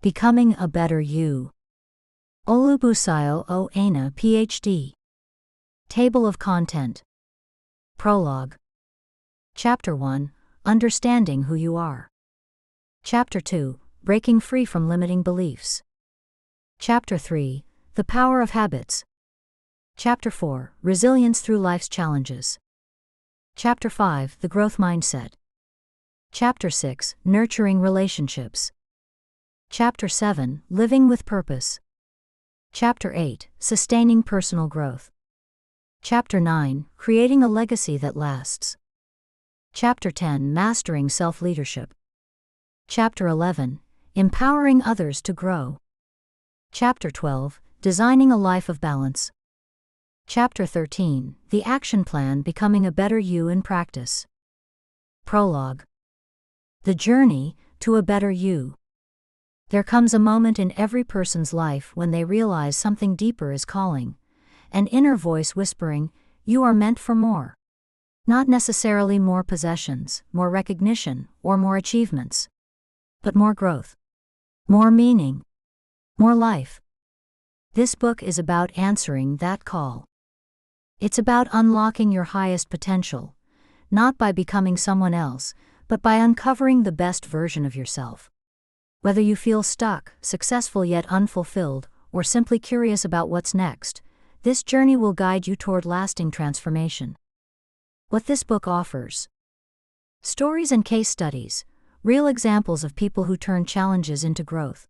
Becoming a Better You. Olubusayo O. Aina, Ph.D. Table of Content. Prologue. Chapter 1. Understanding Who You Are. Chapter 2. Breaking Free from Limiting Beliefs. Chapter 3. The Power of Habits. Chapter 4. Resilience Through Life's Challenges. Chapter 5. The Growth Mindset. Chapter 6. Nurturing Relationships. Chapter 7. Living with Purpose. Chapter 8. Sustaining Personal Growth. Chapter 9. Creating a Legacy That Lasts. Chapter 10. Mastering Self-Leadership. Chapter 11. Empowering Others to Grow. Chapter 12. Designing a Life of Balance. Chapter 13. The Action Plan: Becoming a Better You in Practice. Prologue. The Journey to a Better You. There comes a moment in every person's life when they realize something deeper is calling, an inner voice whispering, "You are meant for more." Not necessarily more possessions, more recognition, or more achievements, but more growth, more meaning, more life. This book is about answering that call. It's about unlocking your highest potential, not by becoming someone else, but by uncovering the best version of yourself. Whether you feel stuck, successful yet unfulfilled, or simply curious about what's next, this journey will guide you toward lasting transformation. What this book offers: stories and case studies, real examples of people who turn challenges into growth.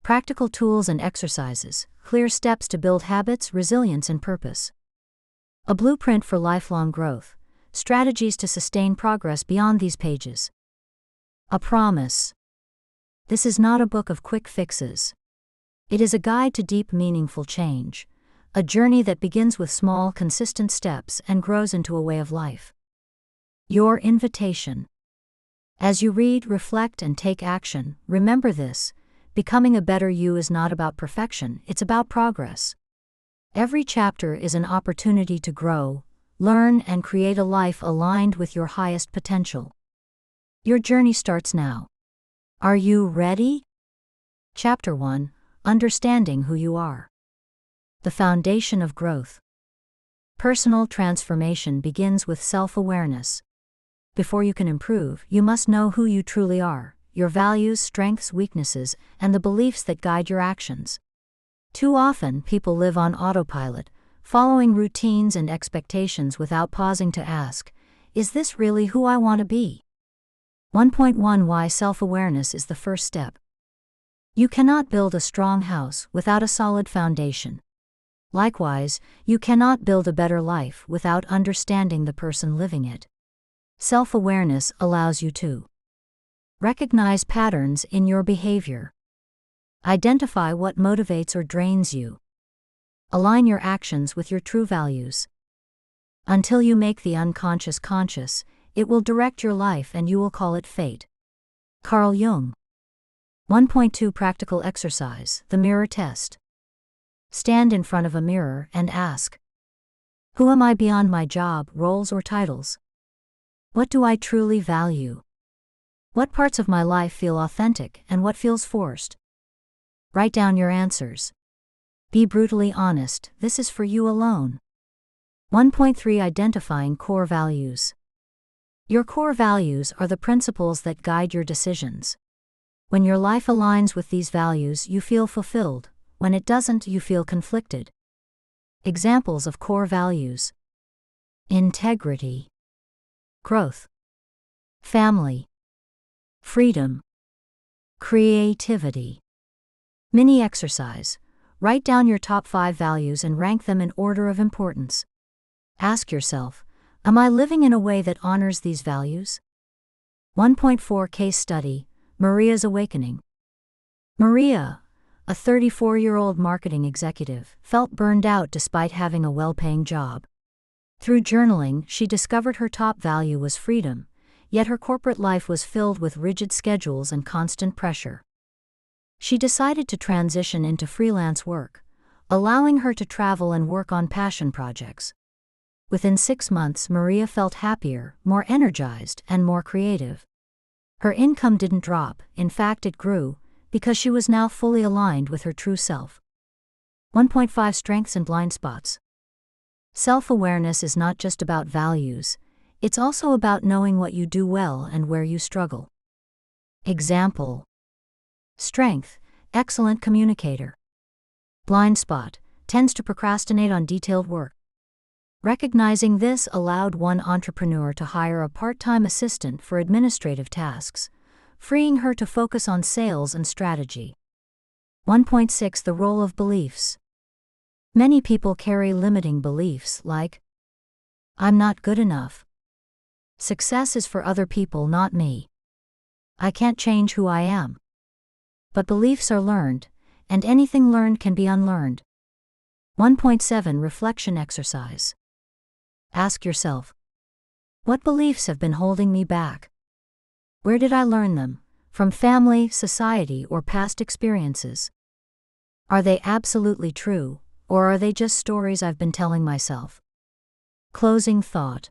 Practical tools and exercises, clear steps to build habits, resilience, and purpose. A blueprint for lifelong growth, strategies to sustain progress beyond these pages. A promise: this is not a book of quick fixes. It is a guide to deep, meaningful change, a journey that begins with small, consistent steps and grows into a way of life. Your invitation. As you read, reflect, and take action, remember this: becoming a better you is not about perfection, it's about progress. Every chapter is an opportunity to grow, learn, and create a life aligned with your highest potential. Your journey starts now. Are you ready? Chapter 1. Understanding Who You Are. The Foundation of Growth. Personal transformation begins with self-awareness. Before you can improve, you must know who you truly are, your values, strengths, weaknesses, and the beliefs that guide your actions. Too often, people live on autopilot, following routines and expectations without pausing to ask, is this really who I want to be? 1.1 Why self-awareness is the first step. You cannot build a strong house without a solid foundation. Likewise, you cannot build a better life without understanding the person living it. Self-awareness allows you to recognize patterns in your behavior, identify what motivates or drains you, align your actions with your true values. Until you make the unconscious conscious, it will direct your life and you will call it fate. Carl Jung. 1.2 Practical Exercise: The Mirror Test. Stand in front of a mirror and ask, who am I beyond my job, roles, or titles? What do I truly value? What parts of my life feel authentic and what feels forced? Write down your answers. Be brutally honest, this is for you alone. 1.3 Identifying Core Values. Your core values are the principles that guide your decisions. When your life aligns with these values, you feel fulfilled. When it doesn't, you feel conflicted. Examples of core values: integrity, growth, family, freedom, creativity. Mini exercise: write down your top 5 values and rank them in order of importance. Ask yourself, am I living in a way that honors these values? 1.4 Case Study: Maria's Awakening. Maria, a 34-year-old marketing executive, felt burned out despite having a well-paying job. Through journaling, she discovered her top value was freedom, yet her corporate life was filled with rigid schedules and constant pressure. She decided to transition into freelance work, allowing her to travel and work on passion projects. Within 6 months, Maria felt happier, more energized, and more creative. Her income didn't drop, in fact it grew, because she was now fully aligned with her true self. 1.5 Strengths and Blind Spots. Self-awareness is not just about values, it's also about knowing what you do well and where you struggle. Example. Strength, excellent communicator. Blind spot, tends to procrastinate on detailed work. Recognizing this allowed one entrepreneur to hire a part-time assistant for administrative tasks, freeing her to focus on sales and strategy. 1.6 The role of beliefs. Many people carry limiting beliefs like, I'm not good enough. Success is for other people, not me. I can't change who I am. But beliefs are learned, and anything learned can be unlearned. 1.7 Reflection exercise. Ask yourself, what beliefs have been holding me back? Where did I learn them? From family, society, or past experiences? Are they absolutely true, or are they just stories I've been telling myself? Closing thought.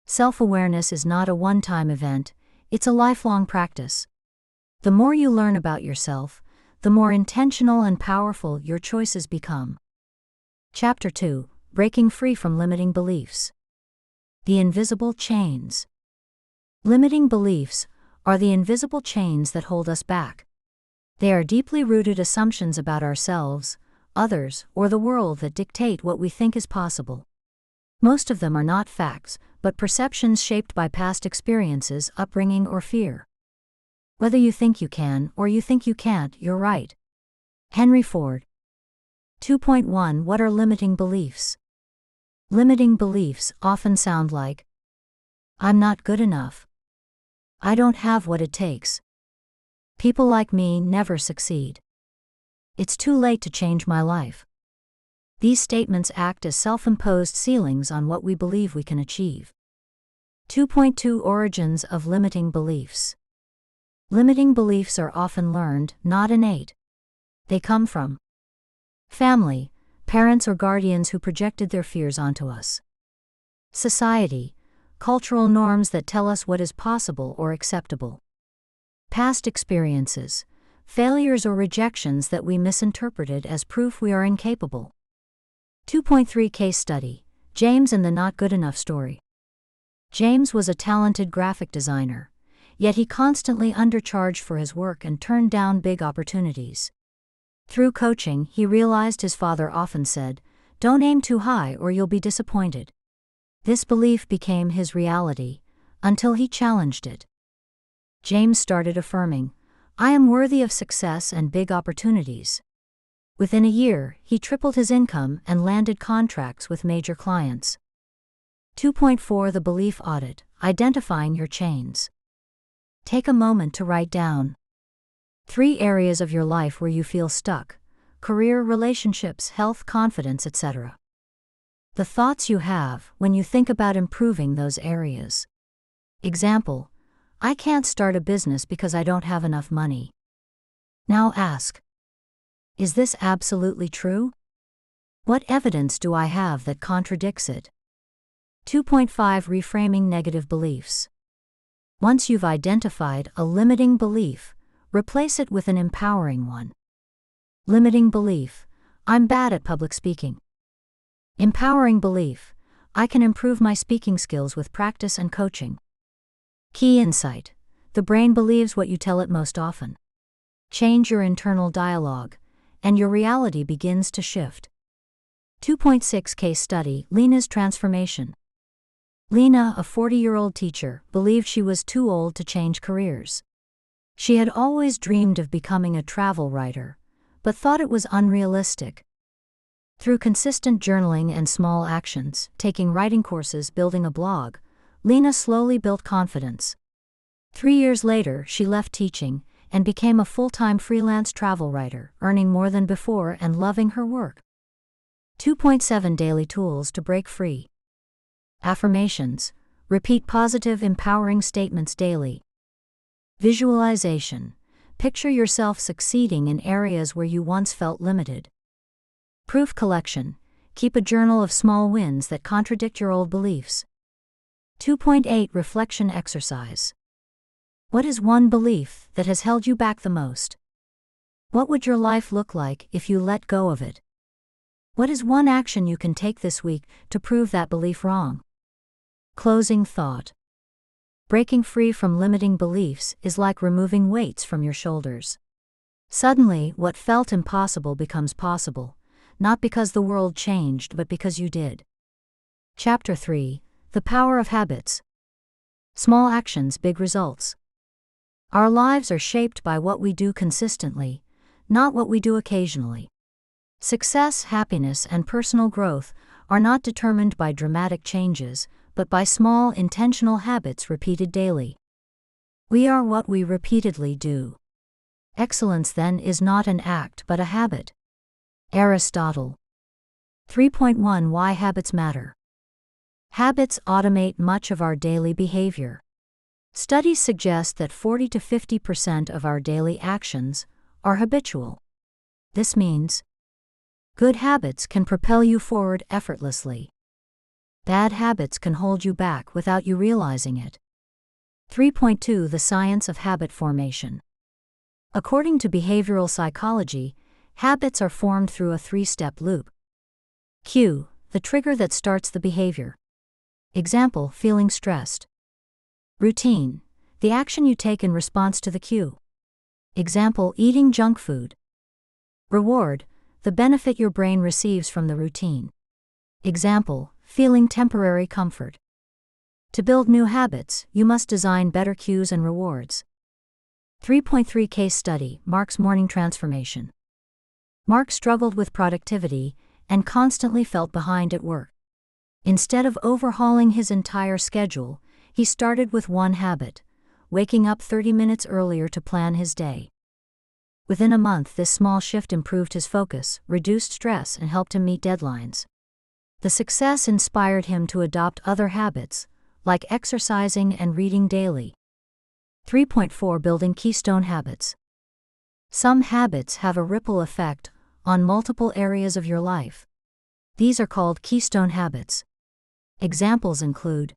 Self-awareness is not a one-time event, it's a lifelong practice. The more you learn about yourself, the more intentional and powerful your choices become. Chapter 2. Breaking Free from Limiting Beliefs. The Invisible Chains. Limiting beliefs are the invisible chains that hold us back. They are deeply rooted assumptions about ourselves, others, or the world that dictate what we think is possible. Most of them are not facts, but perceptions shaped by past experiences, upbringing, or fear. Whether you think you can or you think you can't, you're right. Henry Ford. 2.1 What are limiting beliefs? Limiting beliefs often sound like, I'm not good enough. I don't have what it takes. People like me never succeed. It's too late to change my life. These statements act as self-imposed ceilings on what we believe we can achieve. 2.2 Origins of limiting beliefs. Limiting beliefs are often learned, not innate. They come from family, parents or guardians who projected their fears onto us. Society, cultural norms that tell us what is possible or acceptable. Past experiences, failures or rejections that we misinterpreted as proof we are incapable. 2.3 Case Study. James and the Not Good Enough Story. James was a talented graphic designer, yet he constantly undercharged for his work and turned down big opportunities. Through coaching, he realized his father often said, "Don't aim too high or you'll be disappointed." This belief became his reality, until he challenged it. James started affirming, "I am worthy of success and big opportunities." Within a year, he tripled his income and landed contracts with major clients. 2.4 The Belief Audit. Identifying your chains. Take a moment to write down 3 areas of your life where you feel stuck: career, relationships, health, confidence, etc. The thoughts you have when you think about improving those areas. Example, I can't start a business because I don't have enough money. Now ask, is this absolutely true? What evidence do I have that contradicts it? 2.5 Reframing negative beliefs. Once you've identified a limiting belief, replace it with an empowering one. Limiting belief, I'm bad at public speaking. Empowering belief, I can improve my speaking skills with practice and coaching. Key insight, the brain believes what you tell it most often. Change your internal dialogue, and your reality begins to shift. 2.6 Case Study. Lena's Transformation. Lena, a 40-year-old teacher, believed she was too old to change careers. She had always dreamed of becoming a travel writer, but thought it was unrealistic. Through consistent journaling and small actions, taking writing courses, building a blog, Lena slowly built confidence. 3 years later, she left teaching and became a full-time freelance travel writer, earning more than before and loving her work. 2.7 Daily Tools to Break Free. Affirmations. Repeat positive, empowering statements daily. Visualization. Picture yourself succeeding in areas where you once felt limited. Proof collection. Keep a journal of small wins that contradict your old beliefs. 2.8 Reflection exercise. What is one belief that has held you back the most? What would your life look like if you let go of it? What is one action you can take this week to prove that belief wrong? Closing thought. Breaking free from limiting beliefs is like removing weights from your shoulders. Suddenly, what felt impossible becomes possible, not because the world changed but because you did. Chapter 3: The Power of Habits. Small actions, big results. Our lives are shaped by what we do consistently, not what we do occasionally. Success, happiness, and personal growth are not determined by dramatic changes, but by small, intentional habits repeated daily. We are what we repeatedly do. Excellence, then, is not an act but a habit. Aristotle. 3.1 Why Habits Matter. Habits automate much of our daily behavior. Studies suggest that 40 to 50% of our daily actions are habitual. This means good habits can propel you forward effortlessly. Bad habits can hold you back without you realizing it. 3.2 The Science of Habit Formation. According to behavioral psychology, habits are formed through a three-step loop. Cue, the trigger that starts the behavior. Example, feeling stressed. Routine, the action you take in response to the cue. Example, eating junk food. Reward, the benefit your brain receives from the routine. Example, feeling temporary comfort. To build new habits, you must design better cues and rewards. 3.3 Case Study, Mark's Morning Transformation. Mark struggled with productivity and constantly felt behind at work. Instead of overhauling his entire schedule, he started with one habit: waking up 30 minutes earlier to plan his day. Within a month, this small shift improved his focus, reduced stress, and helped him meet deadlines. The success inspired him to adopt other habits, like exercising and reading daily. 3.4 Building Keystone Habits. Some habits have a ripple effect on multiple areas of your life. These are called keystone habits. Examples include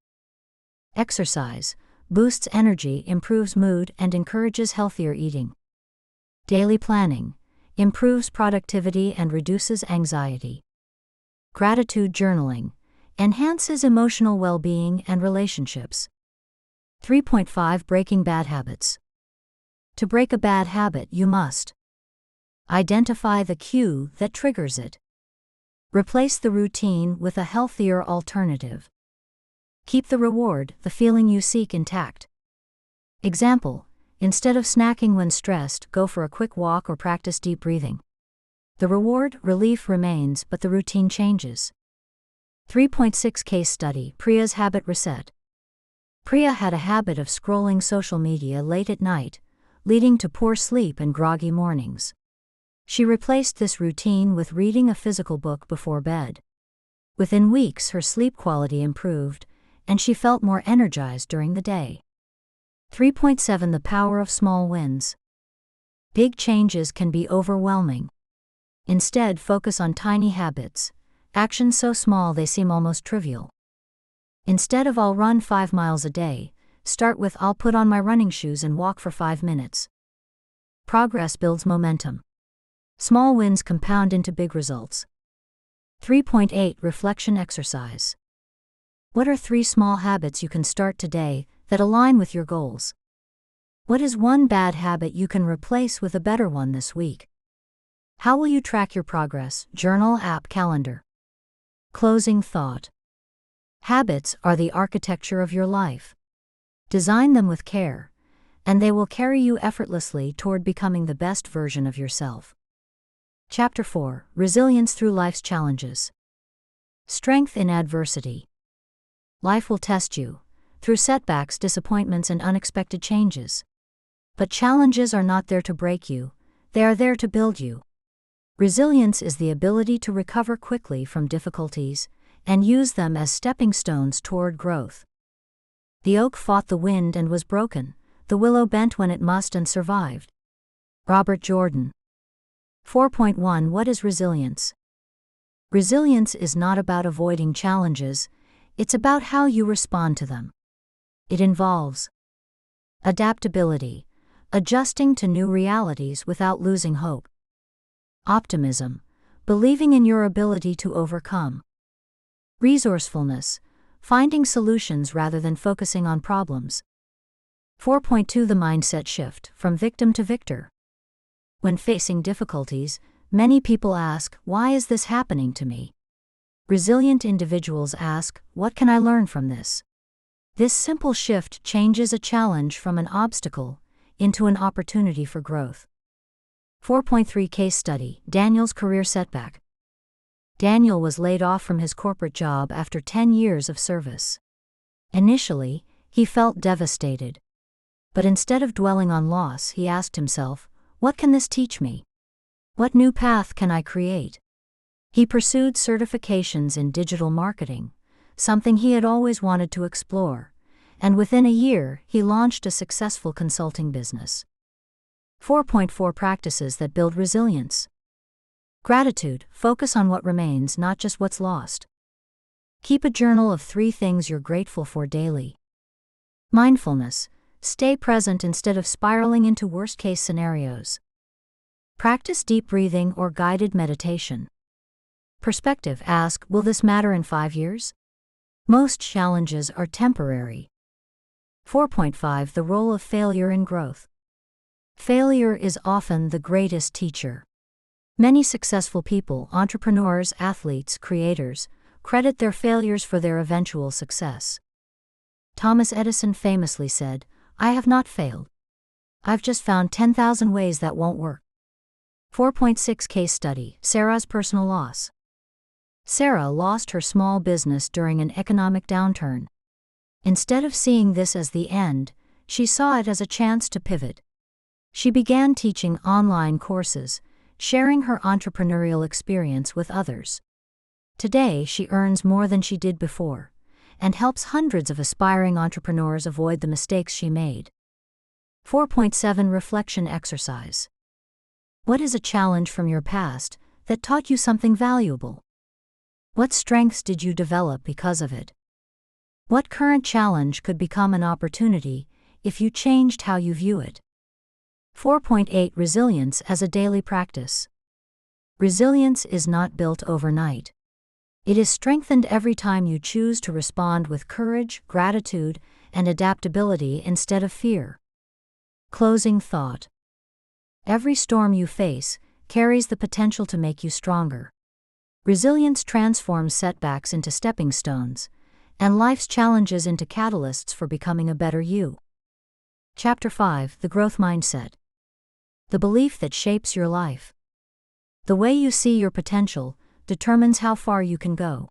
exercise, boosts energy, improves mood, and encourages healthier eating. Daily planning, improves productivity and reduces anxiety. Gratitude journaling, enhances emotional well-being and relationships. 3.5 Breaking Bad Habits. To break a bad habit, you must identify the cue that triggers it. Replace the routine with a healthier alternative. Keep the reward, the feeling you seek, intact. Example, instead of snacking when stressed, go for a quick walk or practice deep breathing. The reward, relief, remains, but the routine changes. 3.6 Case Study, Priya's Habit Reset. Priya had a habit of scrolling social media late at night, leading to poor sleep and groggy mornings. She replaced this routine with reading a physical book before bed. Within weeks, her sleep quality improved, and she felt more energized during the day. 3.7 The Power of Small Wins. Big changes can be overwhelming. Instead, focus on tiny habits, actions so small they seem almost trivial. Instead of "I'll run 5 miles a day," start with "I'll put on my running shoes and walk for 5 minutes. Progress builds momentum. Small wins compound into big results. 3.8 Reflection Exercise. What are 3 small habits you can start today that align with your goals? What is one bad habit you can replace with a better one this week? How will you track your progress? Journal, app, calendar. Closing thought. Habits are the architecture of your life. Design them with care, and they will carry you effortlessly toward becoming the best version of yourself. Chapter 4: Resilience Through Life's Challenges. Strength in Adversity. Life will test you, through setbacks, disappointments, and unexpected changes. But challenges are not there to break you, they are there to build you. Resilience is the ability to recover quickly from difficulties and use them as stepping stones toward growth. The oak fought the wind and was broken, the willow bent when it must and survived. Robert Jordan. 4.1 What is resilience? Resilience is not about avoiding challenges, it's about how you respond to them. It involves adaptability, Adjusting to new realities without losing hope. Optimism, believing in your ability to overcome. Resourcefulness, finding solutions rather than focusing on problems. 4.2 The mindset shift, from victim to victor. When facing difficulties, many people ask, why is this happening to me? Resilient individuals ask, what can I learn from this? This simple shift changes a challenge from an obstacle into an opportunity for growth. 4.3 Case study, Daniel's career setback. Daniel was laid off from his corporate job after 10 years of service. Initially, he felt devastated. But instead of dwelling on loss, he asked himself, what can this teach me? What new path can I create? He pursued certifications in digital marketing, something he had always wanted to explore, and within a year, he launched a successful consulting business. 4.4 Practices that build resilience. Gratitude, focus on what remains, not just what's lost. Keep a journal of 3 things you're grateful for daily. Mindfulness, stay present instead of spiraling into worst-case scenarios. Practice deep breathing or guided meditation. Perspective, ask, will this matter in 5 years? Most challenges are temporary. 4.5 The role of failure in growth. Failure is often the greatest teacher. Many successful people, entrepreneurs, athletes, creators, credit their failures for their eventual success. Thomas Edison famously said, I have not failed. I've just found 10,000 ways that won't work. 4.6 Case study, Sarah's personal loss. Sarah lost her small business during an economic downturn. Instead of seeing this as the end, she saw it as a chance to pivot. She began teaching online courses, sharing her entrepreneurial experience with others. Today, she earns more than she did before, and helps hundreds of aspiring entrepreneurs avoid the mistakes she made. 4.7 Reflection exercise. What is a challenge from your past that taught you something valuable? What strengths did you develop because of it? What current challenge could become an opportunity if you changed how you view it? 4.8 Resilience as a daily practice. Resilience is not built overnight. It is strengthened every time you choose to respond with courage, gratitude, and adaptability instead of fear. Closing thought. Every storm you face carries the potential to make you stronger. Resilience transforms setbacks into stepping stones, and life's challenges into catalysts for becoming a better you. Chapter 5 The Growth Mindset. The belief that shapes your life. The way you see your potential determines how far you can go.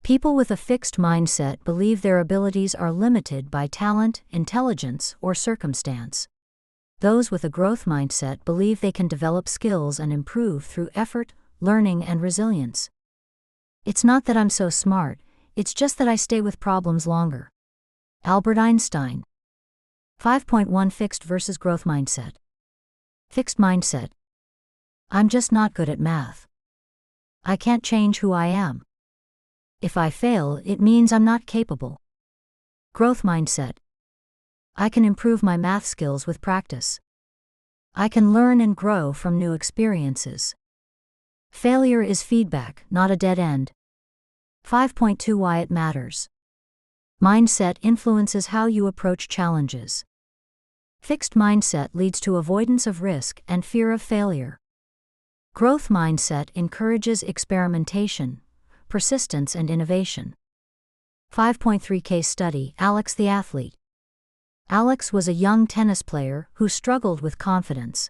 People with a fixed mindset believe their abilities are limited by talent, intelligence, or circumstance. Those with a growth mindset believe they can develop skills and improve through effort, learning, and resilience. It's not that I'm so smart, it's just that I stay with problems longer. Albert Einstein. 5.1 Fixed versus growth mindset. Fixed mindset. I'm just not good at math. I can't change who I am. If I fail, it means I'm not capable. Growth mindset. I can improve my math skills with practice. I can learn and grow from new experiences. Failure is feedback, not a dead end. 5.2 Why it matters. Mindset influences how you approach challenges. Fixed mindset leads to avoidance of risk and fear of failure. Growth mindset encourages experimentation, persistence, and innovation. 5.3 Case study, Alex the athlete. Alex was a young tennis player who struggled with confidence.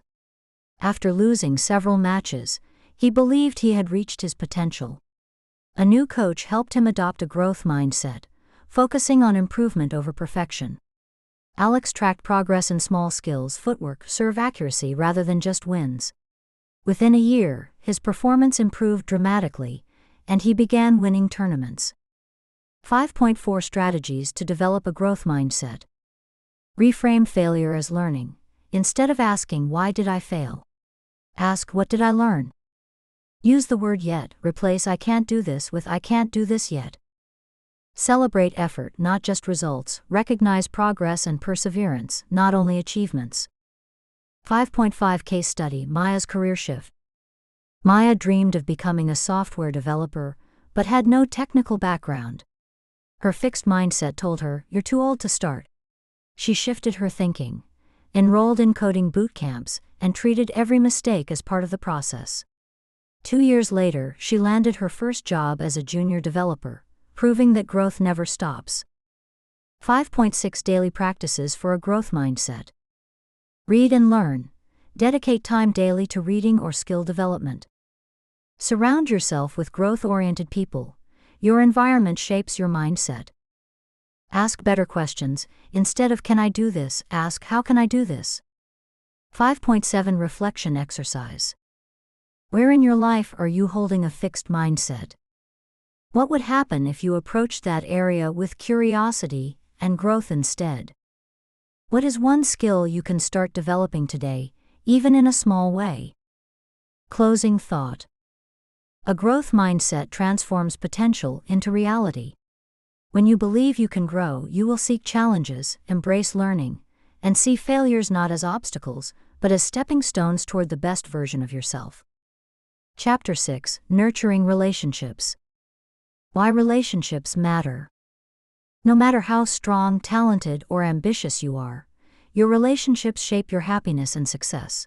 After losing several matches, he believed he had reached his potential. A new coach helped him adopt a growth mindset, focusing on improvement over perfection. Alex tracked progress in small skills, footwork, serve accuracy rather than just wins. Within a year, his performance improved dramatically, and he began winning tournaments. 5.4 Strategies to develop a growth mindset. Reframe failure as learning. Instead of asking, why did I fail? Ask, what did I learn? Use the word yet, replace I can't do this with I can't do this yet. Celebrate effort, not just results, recognize progress and perseverance, not only achievements. 5.5 Case Study: Maya's Career Shift. Maya dreamed of becoming a software developer, but had no technical background. Her fixed mindset told her, "You're too old to start." She shifted her thinking, enrolled in coding boot camps, and treated every mistake as part of the process. 2 years later, she landed her first job as a junior developer, proving that growth never stops. 5.6 Daily Practices for a Growth Mindset. Read and learn. Dedicate time daily to reading or skill development. Surround yourself with growth-oriented people. Your environment shapes your mindset. Ask better questions. Instead of "Can I do this?" ask "How can I do this?" 5.7 Reflection Exercise. Where in your life are you holding a fixed mindset? What would happen if you approached that area with curiosity and growth instead? What is one skill you can start developing today, even in a small way? Closing thought. A growth mindset transforms potential into reality. When you believe you can grow, you will seek challenges, embrace learning, and see failures not as obstacles, but as stepping stones toward the best version of yourself. Chapter 6: Nurturing Relationships. Why relationships matter. No matter how strong, talented, or ambitious you are, your relationships shape your happiness and success.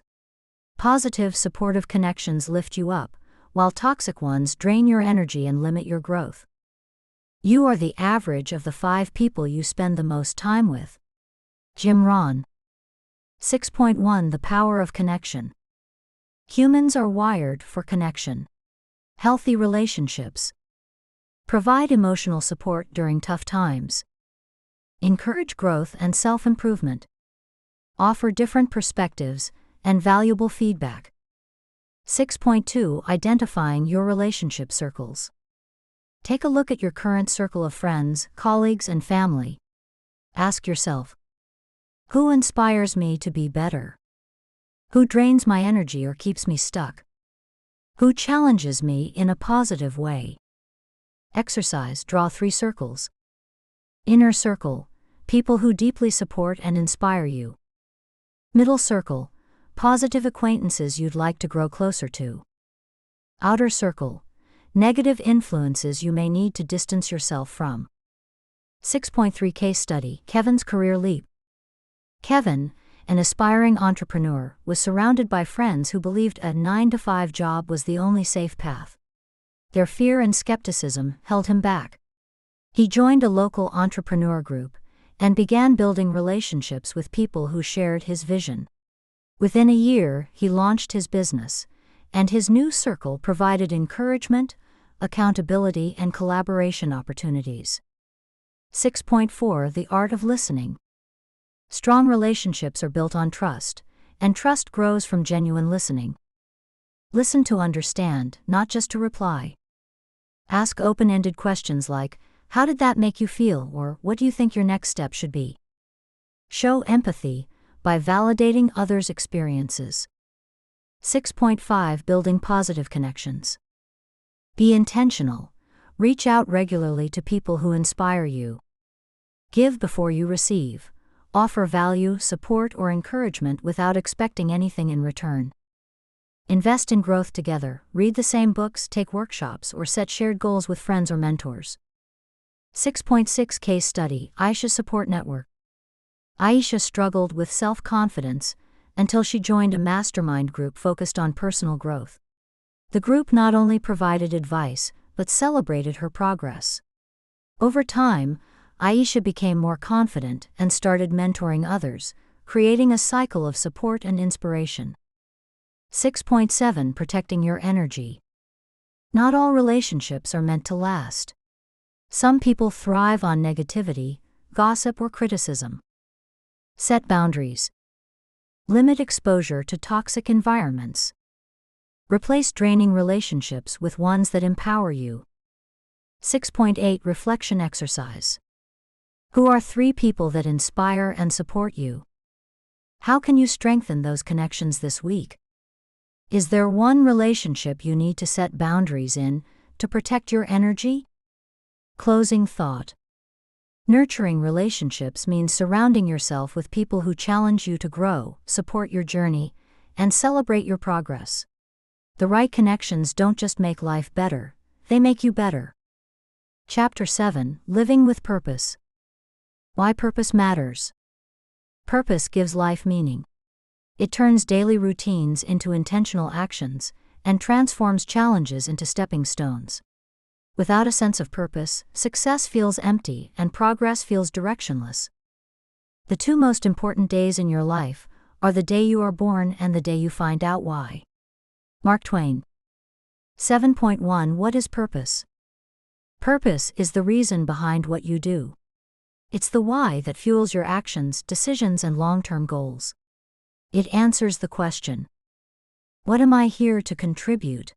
Positive, supportive connections lift you up, while toxic ones drain your energy and limit your growth. You are the average of the 5 people you spend the most time with. Jim Rohn. 6.1 The Power of Connection. Humans are wired for connection. Healthy relationships. Provide emotional support during tough times. Encourage growth and self-improvement. Offer different perspectives and valuable feedback. 6.2 Identifying your relationship circles. Take a look at your current circle of friends, colleagues, and family. Ask yourself, who inspires me to be better? Who drains my energy or keeps me stuck? Who challenges me in a positive way? Exercise: draw 3 circles. Inner circle: people who deeply support and inspire you. Middle circle: positive acquaintances you'd like to grow closer to. Outer circle: negative influences you may need to distance yourself from. 6.3 Case Study: Kevin's Career Leap. Kevin, an aspiring entrepreneur, was surrounded by friends who believed a 9-to-5 job was the only safe path. Their fear and skepticism held him back. He joined a local entrepreneur group and began building relationships with people who shared his vision. Within a year, he launched his business, and his new circle provided encouragement, accountability, and collaboration opportunities. 6.4 The Art of Listening. Strong relationships are built on trust, and trust grows from genuine listening. Listen to understand, not just to reply. Ask open-ended questions like, "How did that make you feel?" or "What do you think your next step should be?" Show empathy by validating others' experiences. 6.5 Building Positive Connections. Be intentional. Reach out regularly to people who inspire you. Give before you receive. Offer value, support, or encouragement without expecting anything in return. Invest in growth together. Read the same books, take workshops, or set shared goals with friends or mentors. 6.6 Case Study: Aisha's Support Network. Aisha struggled with self-confidence until she joined a mastermind group focused on personal growth. The group not only provided advice, but celebrated her progress. Over time, Aisha became more confident and started mentoring others, creating a cycle of support and inspiration. 6.7 Protecting Your Energy. Not all relationships are meant to last. Some people thrive on negativity, gossip, or criticism. Set boundaries. Limit exposure to toxic environments. Replace draining relationships with ones that empower you. 6.8 Reflection Exercise. Who are 3 people that inspire and support you? How can you strengthen those connections this week? Is there one relationship you need to set boundaries in to protect your energy? Closing thought. Nurturing relationships means surrounding yourself with people who challenge you to grow, support your journey, and celebrate your progress. The right connections don't just make life better, they make you better. Chapter 7: Living with Purpose. Why purpose matters. Purpose gives life meaning. It turns daily routines into intentional actions and transforms challenges into stepping stones. Without a sense of purpose, success feels empty and progress feels directionless. The two most important days in your life are the day you are born and the day you find out why. Mark Twain. 7.1 What is purpose? Purpose is the reason behind what you do. It's the why that fuels your actions, decisions, and long-term goals. It answers the question, what am I here to contribute?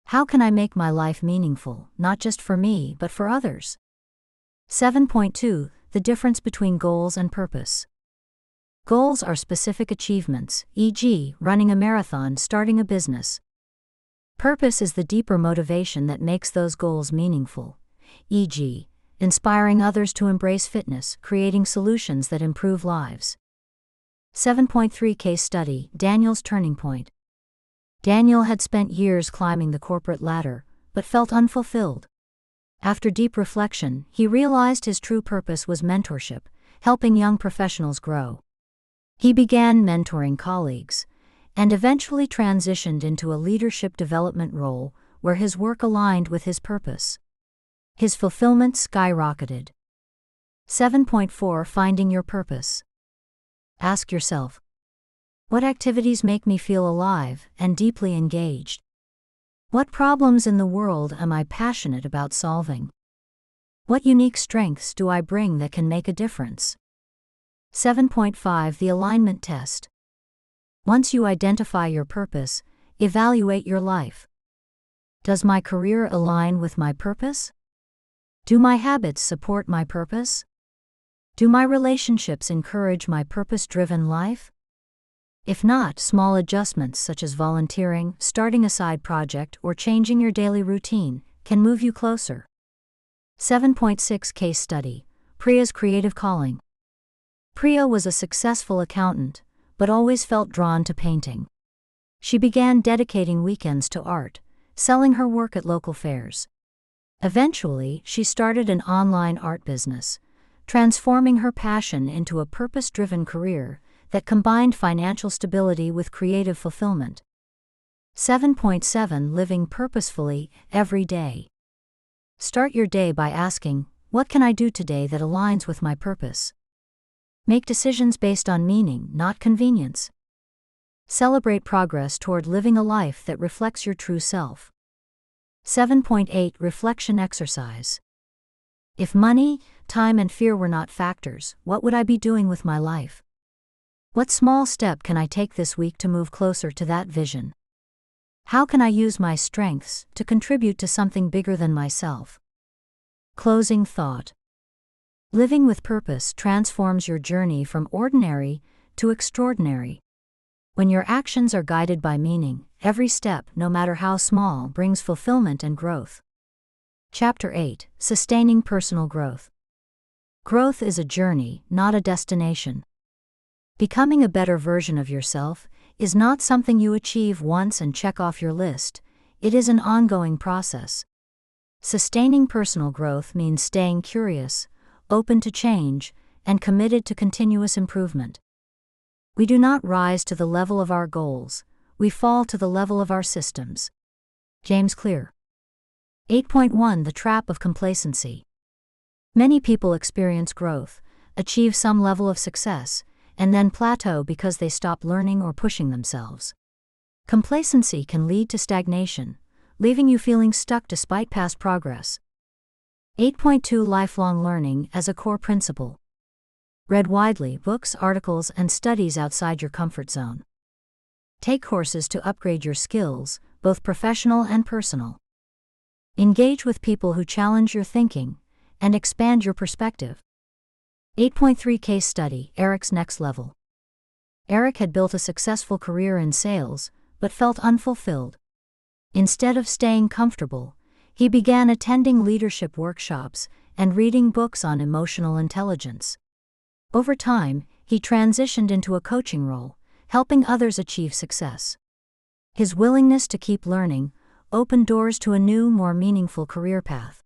How can I make my life meaningful, not just for me but for others? 7.2 The difference between goals and purpose. Goals are specific achievements, e.g., running a marathon, starting a business. Purpose is the deeper motivation that makes those goals meaningful, e.g., inspiring others to embrace fitness, creating solutions that improve lives. 7.3 Case Study: Daniel's Turning Point. Daniel had spent years climbing the corporate ladder, but felt unfulfilled. After deep reflection, he realized his true purpose was mentorship, helping young professionals grow. He began mentoring colleagues, and eventually transitioned into a leadership development role where his work aligned with his purpose. His fulfillment skyrocketed. 7.4 Finding your purpose. Ask yourself, what activities make me feel alive and deeply engaged? What problems in the world am I passionate about solving? What unique strengths do I bring that can make a difference? 7.5 The Alignment Test. Once you identify your purpose, evaluate your life. Does my career align with my purpose? Do my habits support my purpose? Do my relationships encourage my purpose-driven life? If not, small adjustments such as volunteering, starting a side project, or changing your daily routine can move you closer. 7.6 Case Study: Priya's Creative Calling. Priya was a successful accountant, but always felt drawn to painting. She began dedicating weekends to art, selling her work at local fairs. Eventually, she started an online art business, transforming her passion into a purpose-driven career that combined financial stability with creative fulfillment. 7.7 Living Purposefully Every Day. Start your day by asking, what can I do today that aligns with my purpose? Make decisions based on meaning, not convenience. Celebrate progress toward living a life that reflects your true self. 7.8 Reflection Exercise. If money, time, and fear were not factors, what would I be doing with my life? What small step can I take this week to move closer to that vision? How can I use my strengths to contribute to something bigger than myself? Closing thought. Living with purpose transforms your journey from ordinary to extraordinary. When your actions are guided by meaning, every step, no matter how small, brings fulfillment and growth. Chapter 8: Sustaining Personal Growth. Growth is a journey, not a destination. Becoming a better version of yourself is not something you achieve once and check off your list. It is an ongoing process. Sustaining personal growth means staying curious, open to change, and committed to continuous improvement. We do not rise to the level of our goals, we fall to the level of our systems. James Clear. 8.1 The Trap of Complacency. Many people experience growth, achieve some level of success, and then plateau because they stop learning or pushing themselves. Complacency can lead to stagnation, leaving you feeling stuck despite past progress. 8.2 Lifelong Learning as a Core Principle. Read widely, books, articles, and studies outside your comfort zone. Take courses to upgrade your skills, both professional and personal. Engage with people who challenge your thinking and expand your perspective. 8.3 Case Study: Eric's Next Level. Eric had built a successful career in sales, but felt unfulfilled. Instead of staying comfortable, he began attending leadership workshops and reading books on emotional intelligence. Over time, he transitioned into a coaching role, helping others achieve success. His willingness to keep learning opened doors to a new, more meaningful career path.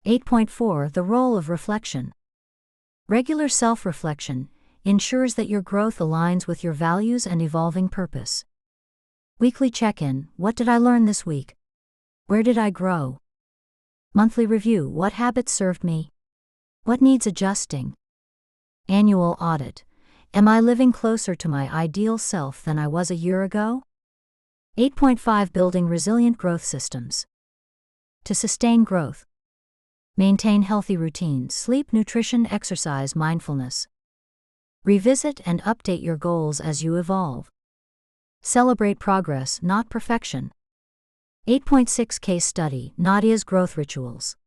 8.4 The role of reflection. Regular self-reflection ensures that your growth aligns with your values and evolving purpose. Weekly check-in: what did I learn this week? Where did I grow? Monthly review: what habits served me? What needs adjusting? Annual audit: am I living closer to my ideal self than I was a year ago? 8.5 Building resilient growth systems. To sustain growth, maintain healthy routines: sleep, nutrition, exercise, mindfulness. Revisit and update your goals as you evolve. Celebrate progress, not perfection. 8.6 Case study: Nadia's growth rituals.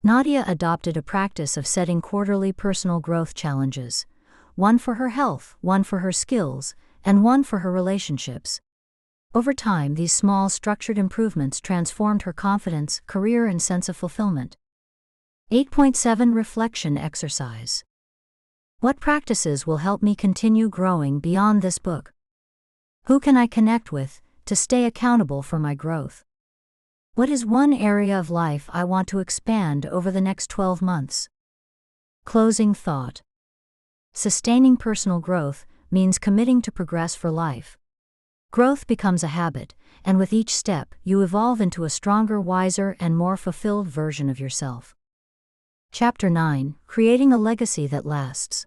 Nadia adopted a practice of setting quarterly personal growth challenges, one for her health, one for her skills, and one for her relationships. Over time, these small, structured improvements transformed her confidence, career, and sense of fulfillment. 8.7 Reflection exercise. What practices will help me continue growing beyond this book? Who can I connect with to stay accountable for my growth? What is one area of life I want to expand over the next 12 months? Closing thought. Sustaining personal growth means committing to progress for life. Growth becomes a habit, and with each step, you evolve into a stronger, wiser, and more fulfilled version of yourself. Chapter 9: Creating a legacy that lasts.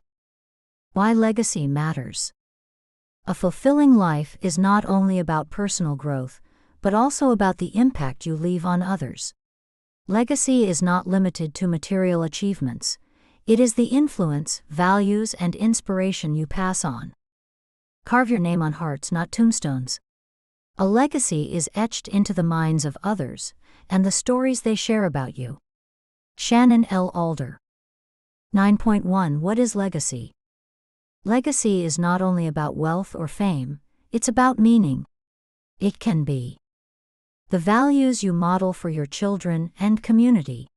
Why legacy matters. A fulfilling life is not only about personal growth, but also about the impact you leave on others. Legacy is not limited to material achievements. It is the influence, values, and inspiration you pass on. Carve your name on hearts, not tombstones. A legacy is etched into the minds of others, and the stories they share about you. Shannon L. Alder. 9.1 What is legacy? Legacy is not only about wealth or fame, it's about meaning. It can be the values you model for your children and community,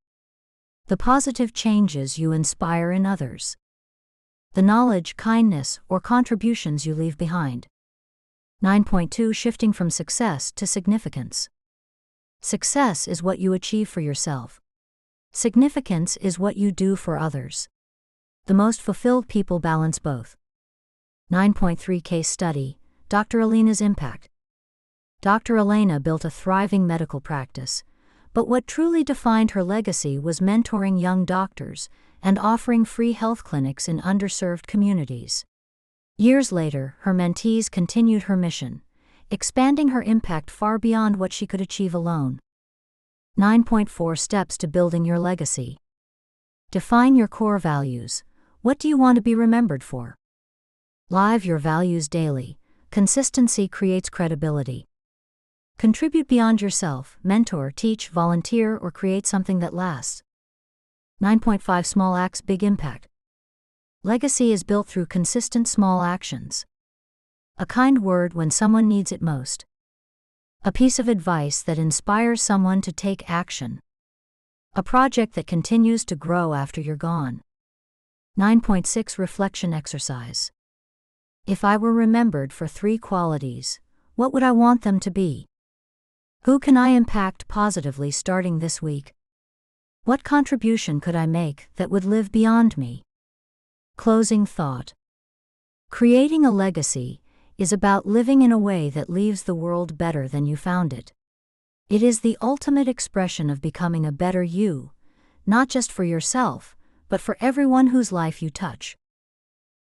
the positive changes you inspire in others, the knowledge, kindness, or contributions you leave behind. 9.2 Shifting from success to significance. Success is what you achieve for yourself. Significance is what you do for others. The most fulfilled people balance both. 9.3 Case study: Dr. Elena's impact. Dr. Elena built a thriving medical practice, but what truly defined her legacy was mentoring young doctors and offering free health clinics in underserved communities. Years later, her mentees continued her mission, expanding her impact far beyond what she could achieve alone. 9.4 Steps to building your legacy. Define your core values. What do you want to be remembered for? Live your values daily. Consistency creates credibility. Contribute beyond yourself. Mentor, teach, volunteer, or create something that lasts. 9.5 Small acts, big impact. Legacy is built through consistent small actions. A kind word when someone needs it most. A piece of advice that inspires someone to take action. A project that continues to grow after you're gone. 9.6 Reflection exercise. If I were remembered for 3 qualities, what would I want them to be? Who can I impact positively starting this week? What contribution could I make that would live beyond me? Closing thought. Creating a legacy is about living in a way that leaves the world better than you found it. It is the ultimate expression of becoming a better you, not just for yourself, but for everyone whose life you touch.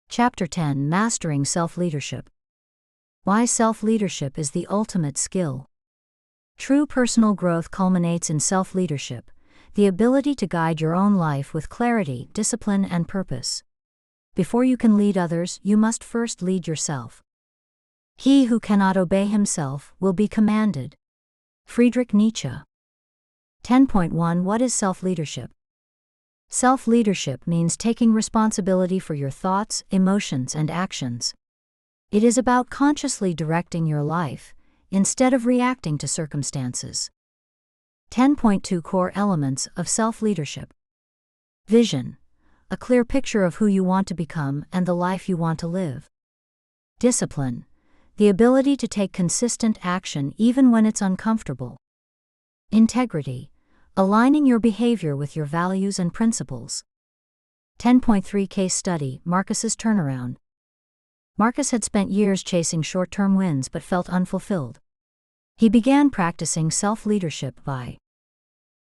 Chapter 10: Mastering Self-Leadership. Why self-leadership is the ultimate skill. True personal growth culminates in self-leadership, the ability to guide your own life with clarity, discipline, and purpose. Before you can lead others, you must first lead yourself. He who cannot obey himself will be commanded. Friedrich Nietzsche. 10.1 What is self-leadership? Self-leadership means taking responsibility for your thoughts, emotions, and actions. It is about consciously directing your life, instead of reacting to circumstances. 10.2 Core elements of self-leadership. Vision, a clear picture of who you want to become and the life you want to live. Discipline, the ability to take consistent action even when it's uncomfortable. Integrity, aligning your behavior with your values and principles. 10.3 Case Study, Marcus's Turnaround. Marcus had spent years chasing short-term wins but felt unfulfilled. He began practicing self-leadership by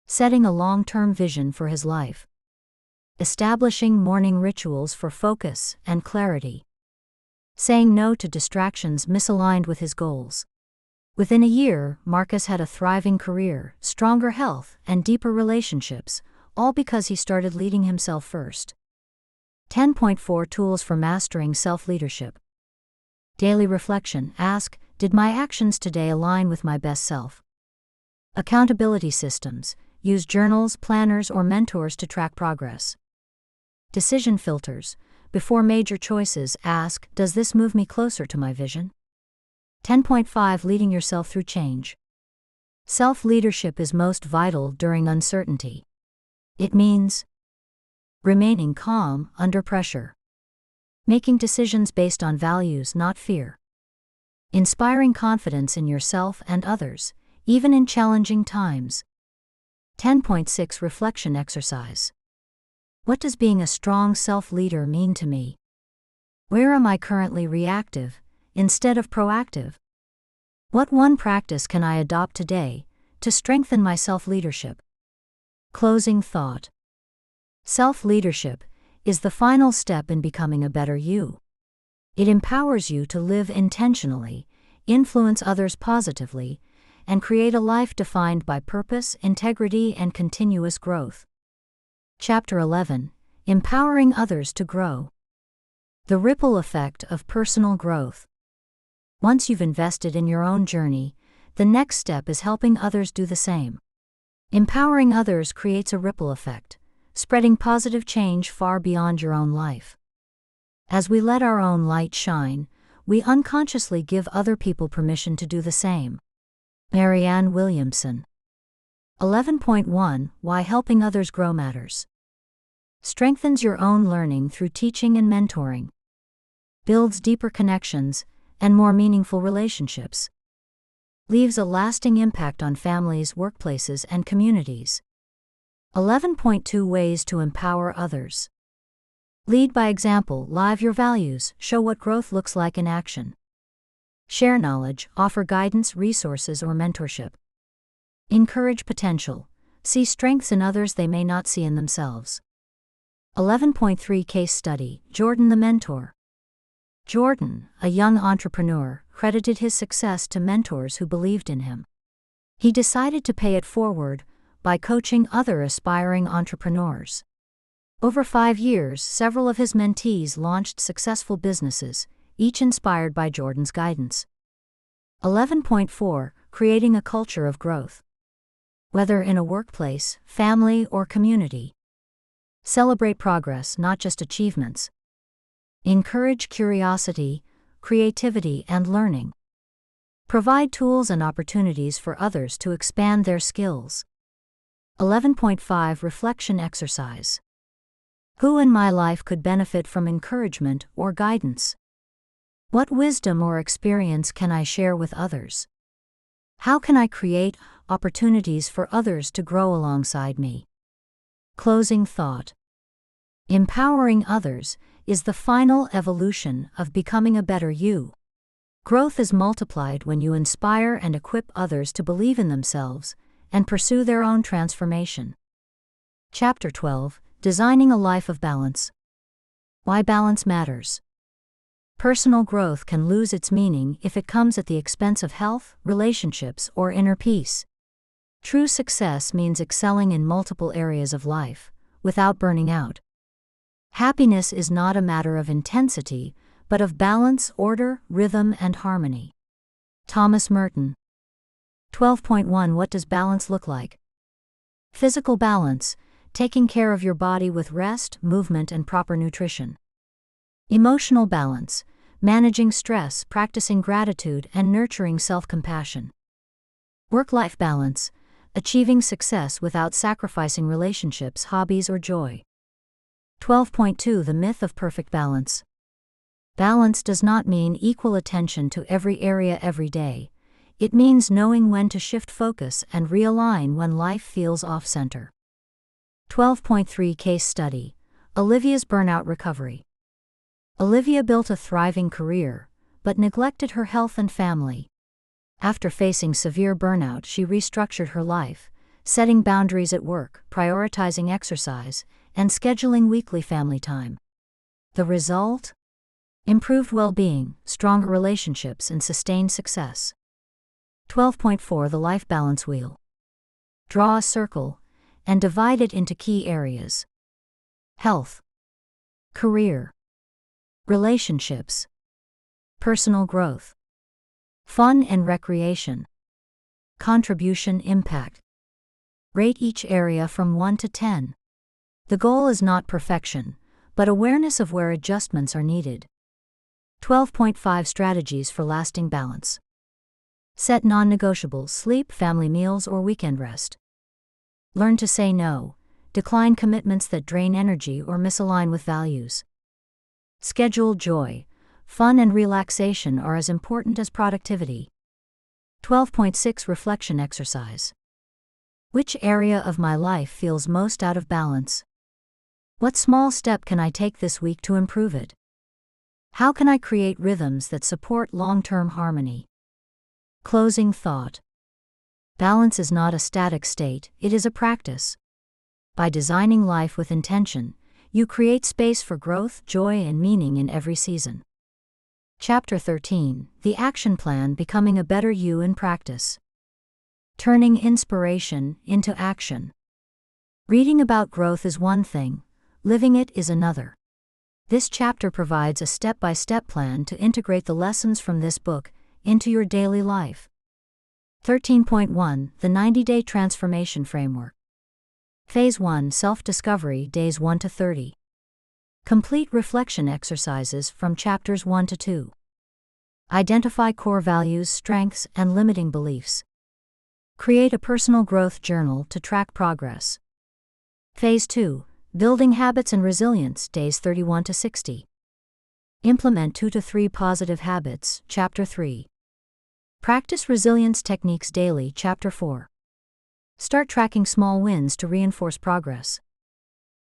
setting a long-term vision for his life, establishing morning rituals for focus and clarity, saying no to distractions misaligned with his goals. Within a year, Marcus had a thriving career, stronger health, and deeper relationships, all because he started leading himself first. 10.4 Tools for Mastering Self-Leadership. Daily reflection. Ask, did my actions today align with my best self? Accountability systems. Use journals, planners, or mentors to track progress. Decision filters. Before major choices, ask, does this move me closer to my vision? 10.5 Leading yourself through change. Self-leadership is most vital during uncertainty. It means remaining calm under pressure, making decisions based on values, not fear, inspiring confidence in yourself and others, even in challenging times. 10.6 Reflection exercise. What does being a strong self-leader mean to me? Where am I currently reactive instead of proactive? What one practice can I adopt today to strengthen my self-leadership? Closing thought. Self-leadership is the final step in becoming a better you. It empowers you to live intentionally, influence others positively, and create a life defined by purpose, integrity, and continuous growth. Chapter 11. Empowering Others to Grow. The ripple effect of personal growth. Once you've invested in your own journey, the next step is helping others do the same. Empowering others creates a ripple effect, spreading positive change far beyond your own life. As we let our own light shine, we unconsciously give other people permission to do the same. Marianne Williamson. 11.1 Why Helping Others Grow Matters. Strengthens your own learning through teaching and mentoring. Builds deeper connections and more meaningful relationships. Leaves a lasting impact on families, workplaces, and communities. 11.2 Ways to Empower Others. Lead by example, live your values, show what growth looks like in action. Share knowledge, offer guidance, resources, or mentorship. Encourage potential, see strengths in others they may not see in themselves. 11.3 Case Study, Jordan the Mentor. Jordan, a young entrepreneur, credited his success to mentors who believed in him. He decided to pay it forward by coaching other aspiring entrepreneurs. Over 5 years, several of his mentees launched successful businesses, each inspired by Jordan's guidance. 11.4 Creating a Culture of Growth. Whether in a workplace, family, or community, celebrate progress, not just achievements. Encourage curiosity, creativity, and learning. Provide tools and opportunities for others to expand their skills. 11.5 Reflection exercise. Who in my life could benefit from encouragement or guidance? What wisdom or experience can I share with others? How can I create opportunities for others to grow alongside me? Closing thought. Empowering others is the final evolution of becoming a better you. Growth is multiplied when you inspire and equip others to believe in themselves and pursue their own transformation. Chapter 12. Designing a Life of Balance. Why balance matters. Personal growth can lose its meaning if it comes at the expense of health, relationships, or inner peace. True success means excelling in multiple areas of life, without burning out. Happiness is not a matter of intensity, but of balance, order, rhythm, and harmony. Thomas Merton. 12.1 What does balance look like? Physical balance, taking care of your body with rest, movement, and proper nutrition. Emotional balance, managing stress, practicing gratitude, and nurturing self-compassion. Work-life balance, achieving success without sacrificing relationships, hobbies, or joy. 12.2 The myth of perfect balance. Balance does not mean equal attention to every area every day. It means knowing when to shift focus and realign when life feels off-center. 12.3 Case Study. Olivia's Burnout Recovery. Olivia built a thriving career, but neglected her health and family. After facing severe burnout, she restructured her life, setting boundaries at work, prioritizing exercise, and scheduling weekly family time. The result? Improved well-being, stronger relationships, and sustained success. 12.4 The Life Balance Wheel. Draw a circle and divide it into key areas: health, career, relationships, personal growth, fun and recreation, contribution impact. Rate each area from 1 to 10. The goal is not perfection, but awareness of where adjustments are needed. 12.5 Strategies for Lasting Balance. Set non-negotiables: sleep, family meals, or weekend rest. Learn to say no, decline commitments that drain energy or misalign with values. Schedule joy, fun, and relaxation are as important as productivity. 12.6 Reflection Exercise. Which area of my life feels most out of balance? What small step can I take this week to improve it? How can I create rhythms that support long-term harmony? Closing thought. Balance is not a static state, it is a practice. By designing life with intention, you create space for growth, joy, and meaning in every season. Chapter 13. The Action Plan: Becoming a Better You in Practice. Turning inspiration into action. Reading about growth is one thing, living it is another. This chapter provides a step-by-step plan to integrate the lessons from this book into your daily life. 13.1 The 90-Day Transformation Framework. Phase 1 Self-Discovery, Days 1 to 30. Complete reflection exercises from chapters 1 to 2. Identify core values, strengths, and limiting beliefs. Create a personal growth journal to track progress. Phase 2 Building Habits and Resilience, Days 31 to 60. Implement 2 to 3 positive habits, Chapter 3. Practice resilience techniques daily, Chapter 4. Start tracking small wins to reinforce progress.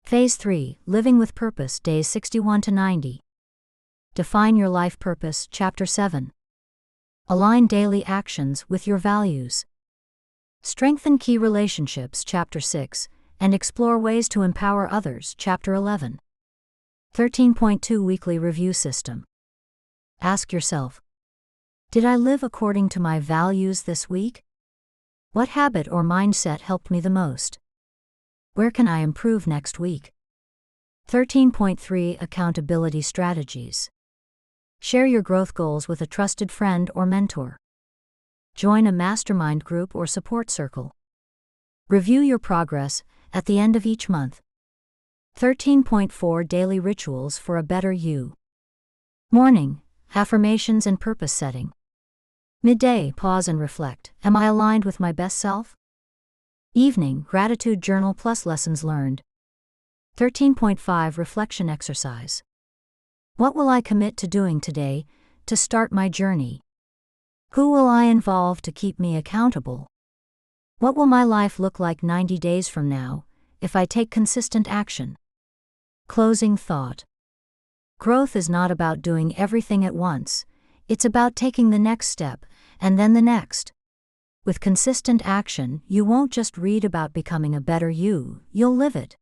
Phase 3 Living with Purpose, Days 61 to 90. Define your life purpose, Chapter 7. Align daily actions with your values. Strengthen key relationships, Chapter 6, and explore ways to empower others, Chapter 11. 13.2 Weekly Review System. Ask yourself, did I live according to my values this week? What habit or mindset helped me the most? Where can I improve next week? 13.3 Accountability Strategies. Share your growth goals with a trusted friend or mentor. Join a mastermind group or support circle. Review your progress at the end of each month. 13.4 Daily Rituals for a Better You. Morning, affirmations and purpose setting. Midday, pause and reflect. Am I aligned with my best self? Evening, gratitude journal plus lessons learned. 13.5 Reflection exercise. What will I commit to doing today to start my journey? Who will I involve to keep me accountable? What will my life look like 90 days from now if I take consistent action? Closing thought. Growth is not about doing everything at once, it's about taking the next step, and then the next. With consistent action, you won't just read about becoming a better you, you'll live it.